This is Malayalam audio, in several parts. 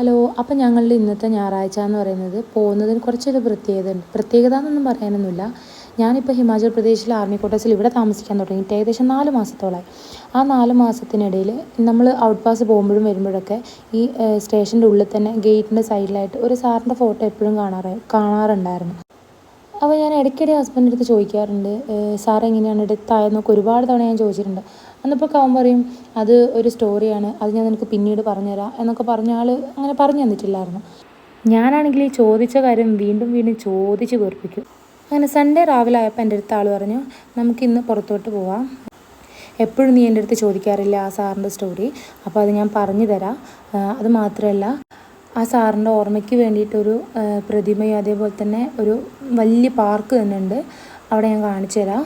ഹലോ, അപ്പം ഞങ്ങളുടെ ഇന്നത്തെ ഞായറാഴ്ച എന്ന് പറയുന്നത് പോകുന്നതിന് കുറച്ചൊരു പ്രത്യേകത എന്നൊന്നും പറയാനൊന്നുമില്ല. ഞാനിപ്പോൾ ഹിമാചൽ പ്രദേശിലെ ആർമി ക്വാർട്ടേഴ്സിൽ ഇവിടെ താമസിക്കാൻ തുടങ്ങിയിട്ട് ഏകദേശം 4 മാസത്തോളമായി. ആ 4 മാസത്തിനിടയിൽ നമ്മൾ ഔട്ട് പാസ് പോകുമ്പോഴും വരുമ്പോഴൊക്കെ ഈ സ്റ്റേഷൻ്റെ ഉള്ളിൽ തന്നെ ഗേറ്റിൻ്റെ സൈഡിലായിട്ട് ഒരു സാറിൻ്റെ ഫോട്ടോ എപ്പോഴും കാണാറുണ്ടായിരുന്നു. അപ്പോൾ ഞാൻ ഇടയ്ക്കിടെ ഹസ്ബൻഡിൻ്റെ അടുത്ത് ചോദിക്കാറുണ്ട്, സാർ എങ്ങനെയാണ് ഡെത്ത് ആയതെന്നൊക്കെ ഒരുപാട് തവണ ഞാൻ ചോദിച്ചിട്ടുണ്ട്. അന്നപ്പോൾ അവൻ പറയും, അത് ഒരു സ്റ്റോറിയാണ്, അത് ഞാൻ നിനക്ക് പിന്നീട് പറഞ്ഞുതരാം എന്നൊക്കെ പറഞ്ഞ ആൾ അങ്ങനെ പറഞ്ഞു തന്നിട്ടില്ലായിരുന്നു. ഞാനാണെങ്കിൽ ഈ ചോദിച്ച കാര്യം വീണ്ടും വീണ്ടും ചോദിച്ച് വെറുപ്പിക്കും. അങ്ങനെ സൺഡേ രാവിലെ ആയപ്പോൾ എൻ്റെ അടുത്ത് ആൾ പറഞ്ഞു, നമുക്കിന്ന് പുറത്തോട്ട് പോവാം, എപ്പോഴും നീ എൻ്റെ അടുത്ത് ചോദിക്കാറില്ല ആ സാറിൻ്റെ സ്റ്റോറി, അപ്പോൾ അത് ഞാൻ പറഞ്ഞു തരാം. അത് മാത്രമല്ല, ആ സാറിൻ്റെ ഓർമ്മയ്ക്ക് വേണ്ടിയിട്ടൊരു പ്രതിമയും അതേപോലെ തന്നെ ഒരു വലിയ പാർക്ക് തന്നെ ഉണ്ട്, അവിടെ ഞാൻ കാണിച്ചു തരാം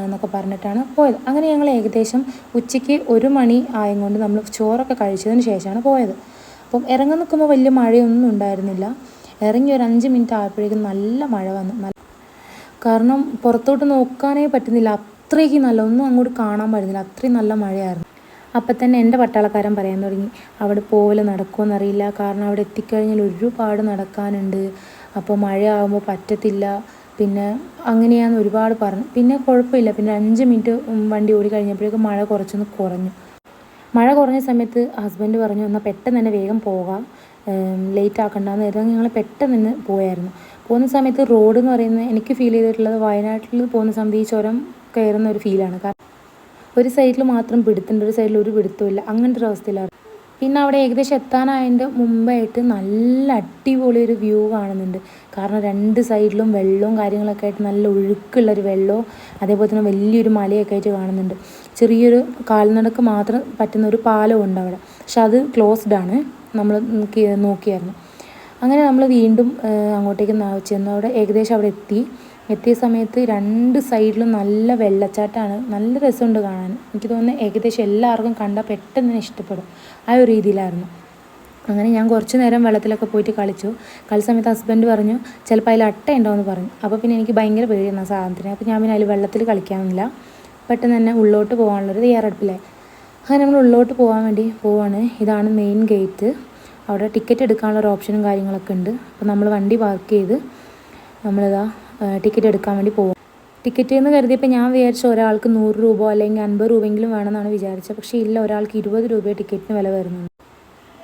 എന്നൊക്കെ പറഞ്ഞിട്ടാണ് പോയത്. അങ്ങനെ ഞങ്ങൾ ഏകദേശം ഉച്ചയ്ക്ക് 1 മണി ആയും കൊണ്ട് നമ്മൾ ചോറൊക്കെ കഴിച്ചതിന് ശേഷമാണ് പോയത്. അപ്പം ഇറങ്ങാൻ നിൽക്കുമ്പോൾ വലിയ മഴയൊന്നും ഉണ്ടായിരുന്നില്ല. ഇറങ്ങി ഒരു 5 മിനിറ്റ് ആയപ്പോഴേക്കും നല്ല മഴ വന്നു. കാരണം പുറത്തോട്ട് നോക്കാനേ പറ്റുന്നില്ല, അത്രയ്ക്ക് നല്ല, ഒന്നും അങ്ങോട്ട് കാണാൻ പറ്റുന്നില്ല, അത്രയും നല്ല മഴയായിരുന്നു. അപ്പം തന്നെ എൻ്റെ പട്ടാളക്കാരൻ പറയാൻ തുടങ്ങി, അവിടെ പോവൽ നടക്കുമെന്നറിയില്ല, കാരണം അവിടെ എത്തിക്കഴിഞ്ഞാൽ ഒരുപാട് നടക്കാനുണ്ട്, അപ്പോൾ മഴ ആകുമ്പോൾ പറ്റത്തില്ല, പിന്നെ അങ്ങനെയാണെന്ന് ഒരുപാട് പറഞ്ഞു. പിന്നെ കുഴപ്പമില്ല, പിന്നെ 5 മിനിറ്റ് വണ്ടി ഓടി കഴിഞ്ഞപ്പോഴേക്കും മഴ കുറച്ചൊന്ന് കുറഞ്ഞു. മഴ കുറഞ്ഞ സമയത്ത് ഹസ്ബൻഡ് പറഞ്ഞു, എന്നാൽ പെട്ടെന്ന് തന്നെ വേഗം പോകാം, ലേറ്റ് ആക്കണ്ടെന്ന് കരുതി ഞങ്ങൾ പെട്ടെന്ന് തന്നെ പോയായിരുന്നു. പോകുന്ന സമയത്ത് റോഡ് എന്ന് പറയുന്നത് എനിക്ക് ഫീൽ ചെയ്തിട്ടുള്ളത് വയനാട്ടിൽ പോകുന്ന സമയത്ത് ഈ ചുരം കയറുന്ന ഒരു ഫീലാണ്. കാരണം ഒരു സൈഡിൽ മാത്രം പിടുത്തുണ്ട്, ഒരു സൈഡിൽ ഒരു പിടുത്തമില്ല, അങ്ങനത്തെ ഒരു അവസ്ഥയിലാണ്. പിന്നെ അവിടെ ഏകദേശം എത്താനായതിൻ്റെ മുമ്പായിട്ട് നല്ല അടിപൊളി ഒരു വ്യൂ കാണുന്നുണ്ട്. കാരണം 2 സൈഡിലും വെള്ളവും കാര്യങ്ങളൊക്കെ ആയിട്ട് നല്ല ഒഴുക്കുള്ളൊരു വെള്ളവും അതേപോലെ തന്നെ വലിയൊരു മലയൊക്കെ ആയിട്ട് കാണുന്നുണ്ട്. ചെറിയൊരു കാൽനടക്ക് മാത്രം പറ്റുന്ന ഒരു പാലവും ഉണ്ട് അവിടെ, പക്ഷെ അത് ക്ലോസ്ഡ് ആണ്, നമ്മൾ നോക്കിയായിരുന്നു. അങ്ങനെ നമ്മൾ വീണ്ടും അങ്ങോട്ടേക്ക് ചെന്നു. അവിടെ ഏകദേശം അവിടെ എത്തിയ സമയത്ത് 2 സൈഡിലും നല്ല വെള്ളച്ചാട്ടമാണ്, നല്ല രസമുണ്ട് കാണാൻ. എനിക്ക് തോന്നുന്നു ഏകദേശം എല്ലാവർക്കും കണ്ടാൽ പെട്ടെന്ന് തന്നെ ഇഷ്ടപ്പെടും, ആ ഒരു രീതിയിലായിരുന്നു. അങ്ങനെ ഞാൻ കുറച്ച് നേരം വെള്ളത്തിലൊക്കെ പോയിട്ട് കളിച്ച സമയത്ത് ഹസ്ബൻഡ് പറഞ്ഞു, ചിലപ്പോൾ അതിൽ അട്ട ഉണ്ടാവുമെന്ന് പറഞ്ഞു. അപ്പോൾ പിന്നെ എനിക്ക് ഭയങ്കര പേടിയാണ് ആ സാധനത്തിന്. അപ്പോൾ ഞാൻ പിന്നെ അതിൽ വെള്ളത്തിൽ കളിക്കാനില്ല, പെട്ടെന്ന് തന്നെ ഉള്ളോട്ട് പോകാനുള്ളൊരു തയ്യാറെടുപ്പിലായി. അങ്ങനെ നമ്മൾ ഉള്ളോട്ട് പോകാൻ വേണ്ടി പോവാണ്. ഇതാണ് മെയിൻ ഗേറ്റ്. അവിടെ ടിക്കറ്റ് എടുക്കാനുള്ള ഒരു ഓപ്ഷനും കാര്യങ്ങളൊക്കെ ഉണ്ട്. അപ്പോൾ നമ്മൾ വണ്ടി പാർക്ക് ചെയ്ത് നമ്മളിതാ ടിക്കറ്റ് എടുക്കാൻ വേണ്ടി പോകും. ടിക്കറ്റ് എന്ന് കരുതിയപ്പോൾ ഞാൻ വിചാരിച്ച ഒരാൾക്ക് 100 രൂപ അല്ലെങ്കിൽ 50 രൂപയെങ്കിലും വേണമെന്നാണ് വിചാരിച്ചത്. പക്ഷേ ഇല്ല, ഒരാൾക്ക് 20 രൂപ ടിക്കറ്റിന് വില വരുന്നുണ്ട്.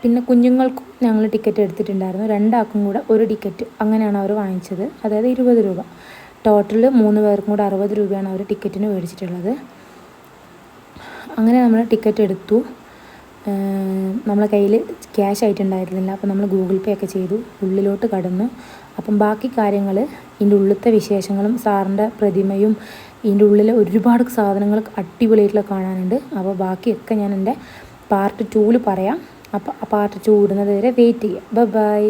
പിന്നെ കുഞ്ഞുങ്ങൾക്കും ഞങ്ങൾ ടിക്കറ്റ് എടുത്തിട്ടുണ്ടായിരുന്നു, 2 ആൾക്കും കൂടെ ഒരു ടിക്കറ്റ്, അങ്ങനെയാണ് അവർ വാങ്ങിച്ചത്, അതായത് 20 രൂപ. ടോട്ടൽ 3 പേർക്കും കൂടെ 60 രൂപയാണ് അവർ ടിക്കറ്റിന് മേടിച്ചിട്ടുള്ളത്. അങ്ങനെ നമ്മൾ ടിക്കറ്റ് എടുത്തു. നമ്മളെ കയ്യിൽ ക്യാഷ് ആയിട്ടുണ്ടായിരുന്നില്ല, അപ്പോൾ നമ്മൾ ഗൂഗിൾ പേ ഒക്കെ ചെയ്തു, ഉള്ളിലോട്ട് കടന്നു. അപ്പം ബാക്കി കാര്യങ്ങൾ, ഇതിൻ്റെ ഉള്ളിലത്തെ വിശേഷങ്ങളും സാറിൻ്റെ പ്രതിമയും ഇതിൻ്റെ ഉള്ളിൽ ഒരുപാട് സാധനങ്ങൾ അടിപൊളിയായിട്ടുള്ള കാണാനുണ്ട്. അപ്പോൾ ബാക്കിയൊക്കെ ഞാൻ എൻ്റെ പാർട്ട് 2 പറയാം. അപ്പോൾ ആ പാർട്ട് 2 ഇടുന്നത് വരെ വെയിറ്റ് ചെയ്യുക. ബൈ.